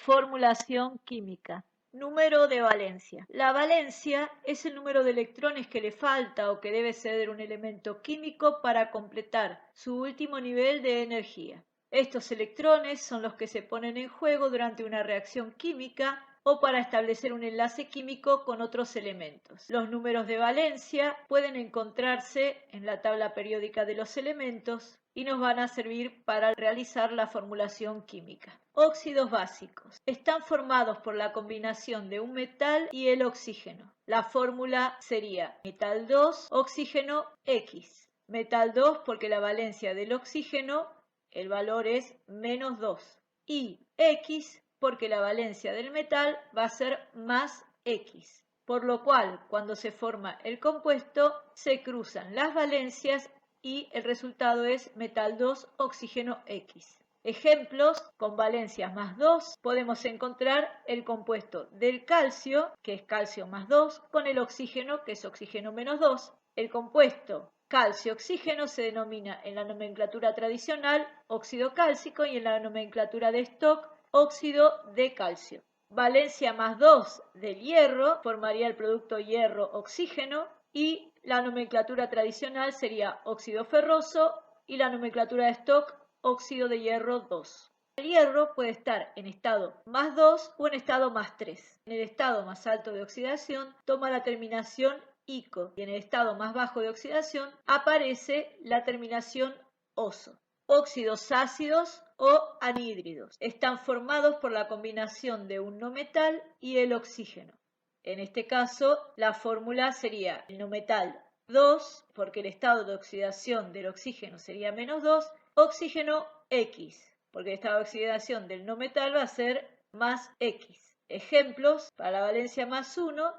Formulación química. Número de valencia. La valencia es el número de electrones que le falta o que debe ceder un elemento químico para completar su último nivel de energía. Estos electrones son los que se ponen en juego durante una reacción química o para establecer un enlace químico con otros elementos. Los números de valencia pueden encontrarse en la tabla periódica de los elementos y nos van a servir para realizar la formulación química. Óxidos básicos. Están formados por la combinación de un metal y el oxígeno. La fórmula sería metal 2, oxígeno X. Metal 2 porque la valencia del oxígeno, el valor es -2. Y X porque la valencia del metal va a ser más X. Por lo cual, cuando se forma el compuesto, se cruzan las valencias y el resultado es metal 2, oxígeno X. Ejemplos: con valencias +2 podemos encontrar el compuesto del calcio, que es calcio +2, con el oxígeno, que es oxígeno -2. El compuesto calcio-oxígeno se denomina en la nomenclatura tradicional óxido cálcico y en la nomenclatura de Stock óxido de calcio. Valencia +2 del hierro formaría el producto hierro-oxígeno y la nomenclatura tradicional sería óxido ferroso y la nomenclatura de Stock óxido de hierro 2. El hierro puede estar en estado +2 o en estado +3. En el estado más alto de oxidación toma la terminación ico y en el estado más bajo de oxidación aparece la terminación oso. Óxidos ácidos o anhídridos. Están formados por la combinación de un no metal y el oxígeno. En este caso, la fórmula sería el no metal 2, porque el estado de oxidación del oxígeno sería -2, oxígeno X, porque el estado de oxidación del no metal va a ser más X. Ejemplos: para la valencia +1,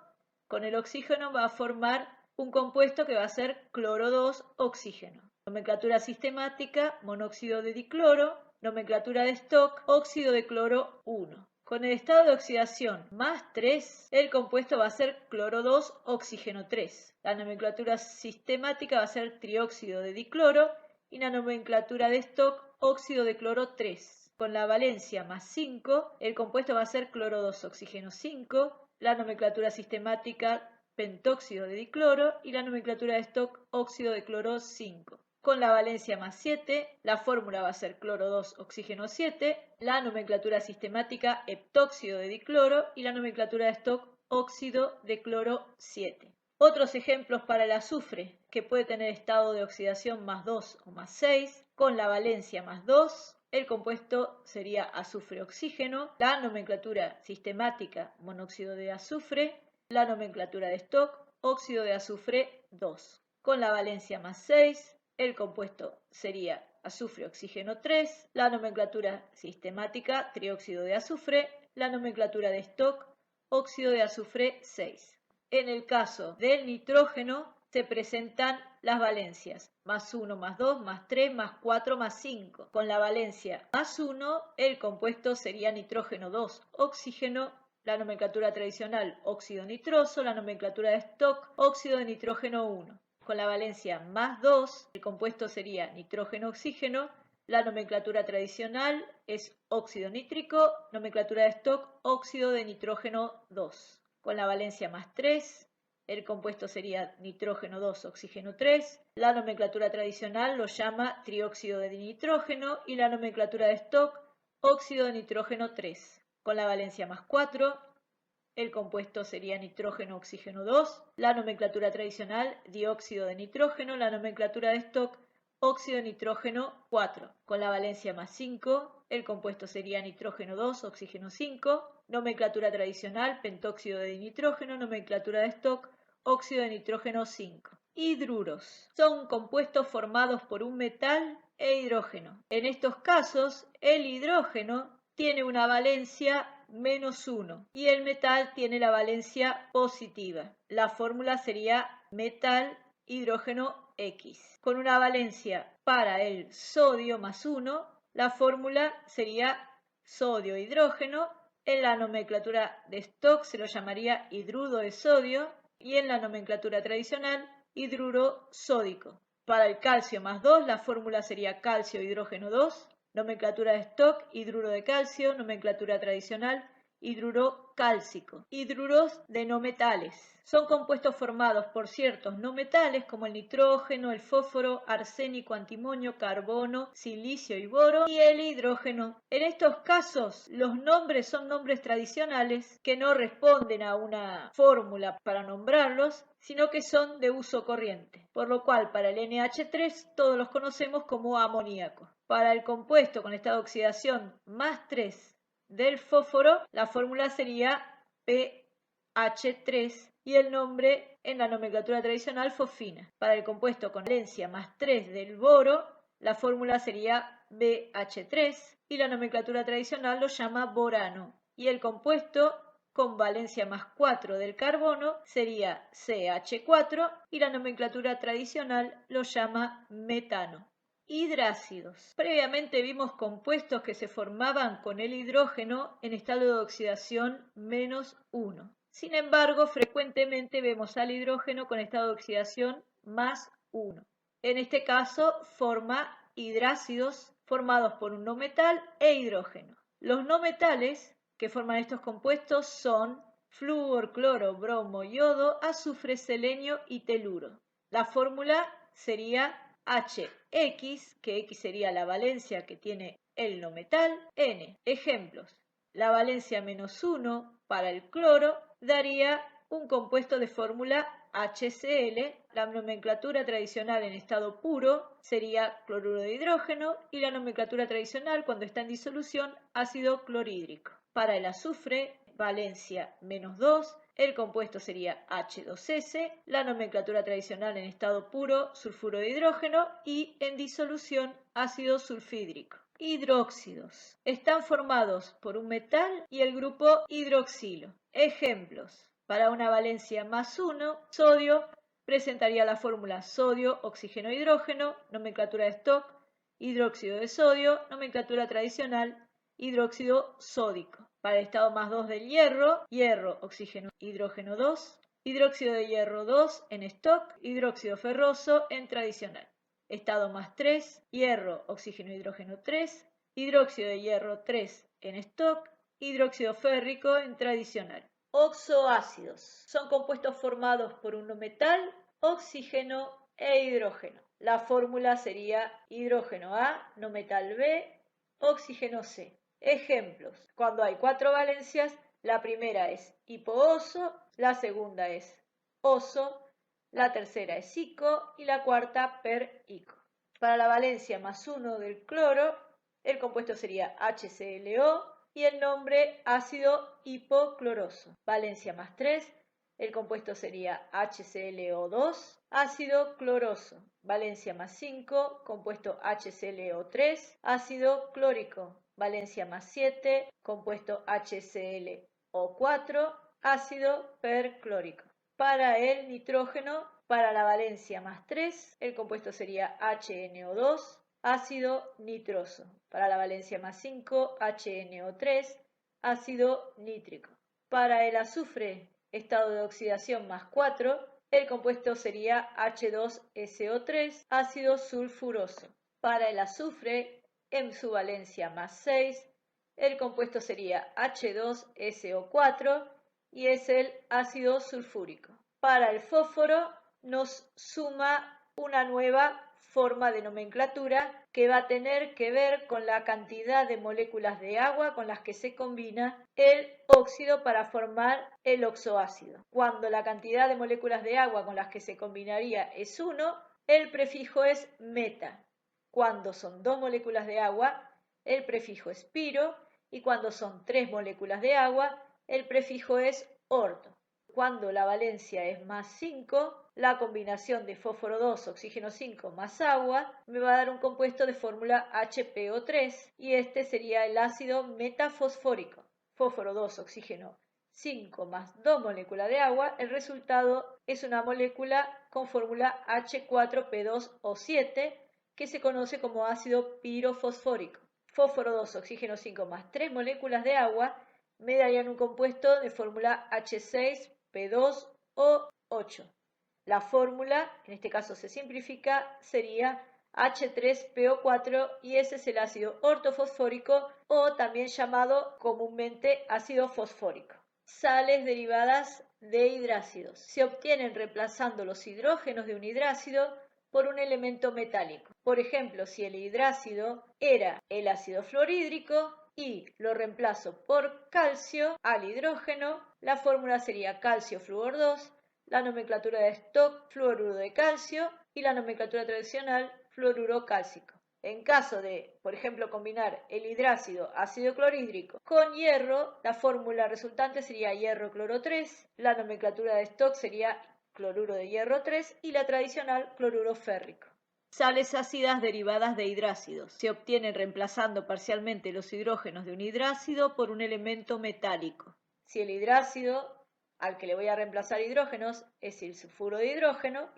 con el oxígeno va a formar un compuesto que va a ser cloro 2, oxígeno. Nomenclatura sistemática, monóxido de dicloro. Nomenclatura de Stock, óxido de cloro 1. Con el estado de oxidación +3, el compuesto va a ser cloro 2, oxígeno 3. La nomenclatura sistemática va a ser trióxido de dicloro y la nomenclatura de Stock, óxido de cloro 3. Con la valencia +5, el compuesto va a ser cloro 2, oxígeno 5. La nomenclatura sistemática pentóxido de dicloro y la nomenclatura de Stock, óxido de cloro 5. Con la valencia +7, la fórmula va a ser cloro 2, oxígeno 7, la nomenclatura sistemática heptóxido de dicloro y la nomenclatura de Stock, óxido de cloro 7. Otros ejemplos para el azufre, que puede tener estado de oxidación +2 o +6, con la valencia +2, el compuesto sería azufre-oxígeno, la nomenclatura sistemática monóxido de azufre, la nomenclatura de Stock, óxido de azufre 2. Con la valencia +6, el compuesto sería azufre-oxígeno 3, la nomenclatura sistemática trióxido de azufre, la nomenclatura de Stock, óxido de azufre 6. En el caso del nitrógeno se presentan las valencias +1, +2, +3, +4, +5. Con la valencia +1, el compuesto sería nitrógeno 2, oxígeno, la nomenclatura tradicional óxido nitroso, la nomenclatura de Stock, óxido de nitrógeno 1. Con la valencia +2, el compuesto sería nitrógeno-oxígeno, la nomenclatura tradicional es óxido nítrico, nomenclatura de Stock, óxido de nitrógeno 2. Con la valencia +3, el compuesto sería nitrógeno 2, oxígeno 3, la nomenclatura tradicional lo llama trióxido de dinitrógeno y la nomenclatura de Stock, óxido de nitrógeno 3. Con la valencia +4, el compuesto sería nitrógeno-oxígeno 2, la nomenclatura tradicional dióxido de nitrógeno, la nomenclatura de Stock, óxido de nitrógeno 4. Con la valencia +5, el compuesto sería nitrógeno 2, oxígeno 5, nomenclatura tradicional pentóxido de dinitrógeno, nomenclatura de Stock, óxido de nitrógeno 5. Hidruros. Son compuestos formados por un metal e hidrógeno. En estos casos, el hidrógeno tiene una valencia -1 y el metal tiene la valencia positiva. La fórmula sería metal hidrógeno X. Con una valencia para el sodio +1, la fórmula sería sodio hidrógeno. En la nomenclatura de Stock se lo llamaría hidruro de sodio y en la nomenclatura tradicional hidruro sódico. Para el calcio +2, la fórmula sería calcio hidrógeno 2. Nomenclatura de Stock, hidruro de calcio. Nomenclatura tradicional, hidruro cálcico. Hidruros de no metales. Son compuestos formados por ciertos no metales como el nitrógeno, el fósforo, arsénico, antimonio, carbono, silicio y boro y el hidrógeno. En estos casos, los nombres son nombres tradicionales que no responden a una fórmula para nombrarlos, sino que son de uso corriente, por lo cual para el NH3 todos los conocemos como amoníaco. Para el compuesto con estado de oxidación más 3 del fósforo, la fórmula sería PH3 y el nombre en la nomenclatura tradicional fosfina. Para el compuesto con valencia más 3 del boro, la fórmula sería BH3 y la nomenclatura tradicional lo llama borano. Y el compuesto con valencia más 4 del carbono sería CH4 y la nomenclatura tradicional lo llama metano. Hidrácidos. Previamente vimos compuestos que se formaban con el hidrógeno en estado de oxidación -1. Sin embargo, frecuentemente vemos al hidrógeno con estado de oxidación +1. En este caso, forma hidrácidos formados por un no metal e hidrógeno. Los no metales que forman estos compuestos son flúor, cloro, bromo, yodo, azufre, selenio y teluro. La fórmula sería HX, que X sería la valencia que tiene el no metal, N. Ejemplos. La valencia -1 para el cloro daría un compuesto de fórmula HCl. La nomenclatura tradicional en estado puro sería cloruro de hidrógeno y la nomenclatura tradicional cuando está en disolución ácido clorhídrico. Para el azufre, valencia -2, el compuesto sería H2S, la nomenclatura tradicional en estado puro, sulfuro de hidrógeno y en disolución ácido sulfídrico. Hidróxidos. Están formados por un metal y el grupo hidroxilo. Ejemplos. Para una valencia +1, sodio presentaría la fórmula sodio, oxígeno, hidrógeno, nomenclatura de Stock, hidróxido de sodio, nomenclatura tradicional, hidróxido sódico. Para el estado +2 del hierro, hierro, oxígeno, hidrógeno 2, hidróxido de hierro 2 en Stock, hidróxido ferroso en tradicional. Estado +3, hierro, oxígeno, hidrógeno 3, hidróxido de hierro 3 en Stock, hidróxido férrico en tradicional. Oxoácidos. Son compuestos formados por un no metal, oxígeno e hidrógeno. La fórmula sería hidrógeno A, no metal B, oxígeno C. Ejemplos. Cuando hay 4 valencias, la primera es hipooso, la segunda es oso, la tercera es ico y la cuarta per-ico. Para la valencia +1 del cloro, el compuesto sería HClO y el nombre ácido hipocloroso. Valencia +3, el compuesto sería HClO2, ácido cloroso. Valencia +5, compuesto HClO3, ácido clórico. Valencia +7, compuesto HClO4, ácido perclórico. Para el nitrógeno, para la valencia +3, el compuesto sería HNO2, ácido nitroso. Para la valencia +5, HNO3, ácido nítrico. Para el azufre, estado de oxidación +4, el compuesto sería H2SO3, ácido sulfuroso. Para el azufre, en su valencia +6, el compuesto sería H2SO4 y es el ácido sulfúrico. Para el fósforo nos suma una nueva forma de nomenclatura que va a tener que ver con la cantidad de moléculas de agua con las que se combina el óxido para formar el oxoácido. Cuando la cantidad de moléculas de agua con las que se combinaría es 1, el prefijo es meta. Cuando son 2 moléculas de agua, el prefijo es piro, y cuando son 3 moléculas de agua, el prefijo es orto. Cuando la valencia es +5, la combinación de fósforo 2, oxígeno 5 más agua me va a dar un compuesto de fórmula HPO3 y este sería el ácido metafosfórico. Fósforo 2, oxígeno 5 más 2 moléculas de agua, el resultado es una molécula con fórmula H4P2O7 que se conoce como ácido pirofosfórico. Fósforo 2, oxígeno 5 más 3 moléculas de agua me darían un compuesto de fórmula H6P2O8. La fórmula, en este caso se simplifica, sería H3PO4 y ese es el ácido ortofosfórico o también llamado comúnmente ácido fosfórico. Sales derivadas de hidrácidos. Se obtienen reemplazando los hidrógenos de un hidrácido por un elemento metálico. Por ejemplo, si el hidrácido era el ácido fluorhídrico y lo reemplazo por calcio al hidrógeno, la fórmula sería calcio flúor 2, la nomenclatura de Stock fluoruro de calcio y la nomenclatura tradicional fluoruro cálcico. En caso de, por ejemplo, combinar el hidrácido ácido clorhídrico con hierro, la fórmula resultante sería hierro cloro 3, la nomenclatura de Stock sería cloruro de hierro 3 y la tradicional cloruro férrico. Sales ácidas derivadas de hidrácidos. Se obtienen reemplazando parcialmente los hidrógenos de un hidrácido por un elemento metálico. Si el hidrácido al que le voy a reemplazar hidrógenos es el sulfuro de hidrógeno,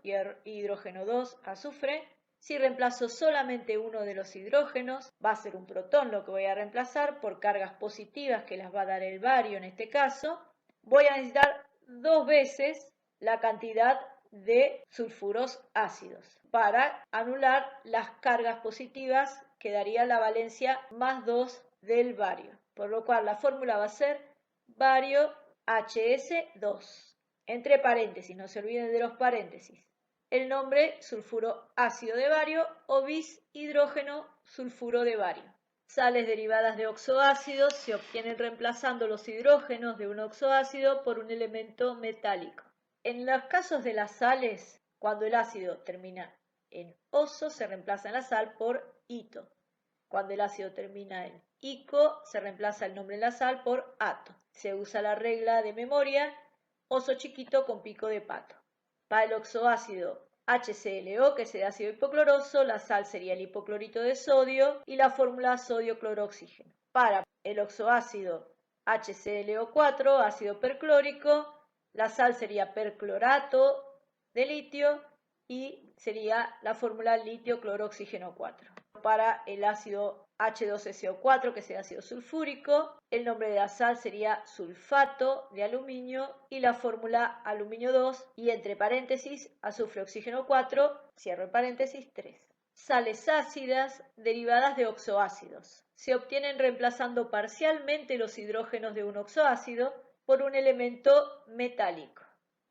hidrógeno 2, azufre. Si reemplazo solamente uno de los hidrógenos, va a ser un protón lo que voy a reemplazar por cargas positivas que las va a dar el bario en este caso. Voy a necesitar 2 veces la cantidad de sulfuros ácidos para anular las cargas positivas que daría la valencia más 2 del bario. Por lo cual la fórmula va a ser bario HS2. Entre paréntesis, no se olviden de los paréntesis. El nombre sulfuro ácido de bario o bis hidrógeno sulfuro de bario. Sales derivadas de oxoácidos se obtienen reemplazando los hidrógenos de un oxoácido por un elemento metálico. En los casos de las sales, cuando el ácido termina en oso, se reemplaza la sal por ito. Cuando el ácido termina en ico, se reemplaza el nombre de la sal por ato. Se usa la regla de memoria, oso chiquito con pico de pato. Para el oxoácido HClO, que es el ácido hipocloroso, la sal sería el hipoclorito de sodio y la fórmula sodio clorooxígeno. Para el oxoácido HClO4, ácido perclórico, la sal sería perclorato de litio y sería la fórmula litio clorooxígeno 4. Para el ácido H2SO4, que es el ácido sulfúrico, el nombre de la sal sería sulfato de aluminio y la fórmula aluminio 2 y entre paréntesis azufre oxígeno 4, cierro el paréntesis 3. Sales ácidas derivadas de oxoácidos. Se obtienen reemplazando parcialmente los hidrógenos de un oxoácido por un elemento metálico.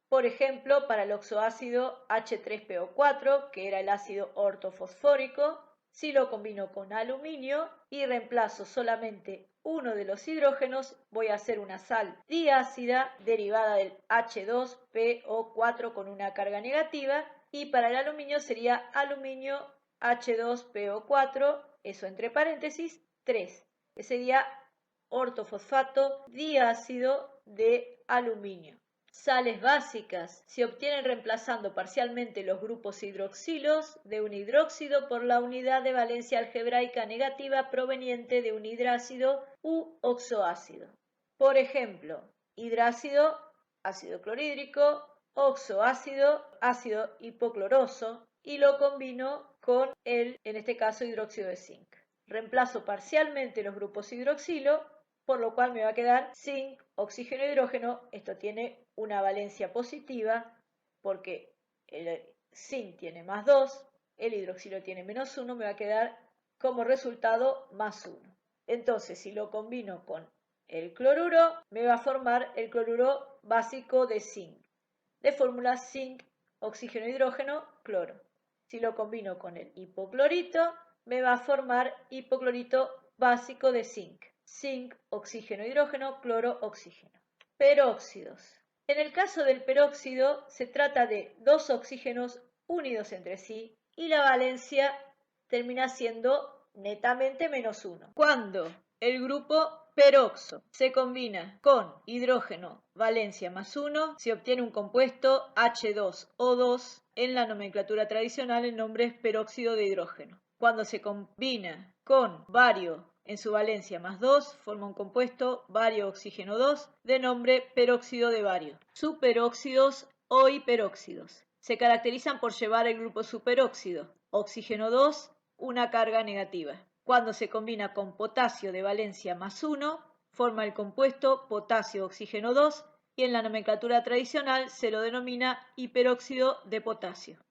Por ejemplo, para el oxoácido H3PO4, que era el ácido ortofosfórico, si lo combino con aluminio y reemplazo solamente uno de los hidrógenos, voy a hacer una sal diácida derivada del H2PO4 con una carga negativa y para el aluminio sería aluminio H2PO4, eso entre paréntesis, 3, que sería ortofosfato diácido de aluminio. Sales básicas se obtienen reemplazando parcialmente los grupos hidroxilos de un hidróxido por la unidad de valencia algebraica negativa proveniente de un hidrácido u oxoácido. Por ejemplo, hidrácido, ácido clorhídrico, oxoácido, ácido hipocloroso y lo combino con el, en este caso, hidróxido de zinc. Reemplazo parcialmente los grupos hidroxilo, por lo cual me va a quedar zinc, oxígeno, hidrógeno. Esto tiene una valencia positiva porque el zinc tiene más 2, el hidroxilo tiene menos 1, me va a quedar como resultado más 1. Entonces, si lo combino con el cloruro, me va a formar el cloruro básico de zinc, de fórmula zinc, oxígeno, hidrógeno, cloro. Si lo combino con el hipoclorito, me va a formar hipoclorito básico de zinc. Zinc, oxígeno, hidrógeno, cloro, oxígeno. Peróxidos. En el caso del peróxido se trata de dos oxígenos unidos entre sí y la valencia termina siendo netamente menos 1. Cuando el grupo peroxo se combina con hidrógeno valencia más 1, se obtiene un compuesto H2O2. En la nomenclatura tradicional el nombre es peróxido de hidrógeno. Cuando se combina con bario en su valencia más 2, forma un compuesto bario oxígeno 2 de nombre peróxido de bario. Superóxidos o hiperóxidos. Se caracterizan por llevar el grupo superóxido, oxígeno 2, una carga negativa. Cuando se combina con potasio de valencia más 1, forma el compuesto potasio oxígeno 2 y en la nomenclatura tradicional se lo denomina hiperóxido de potasio.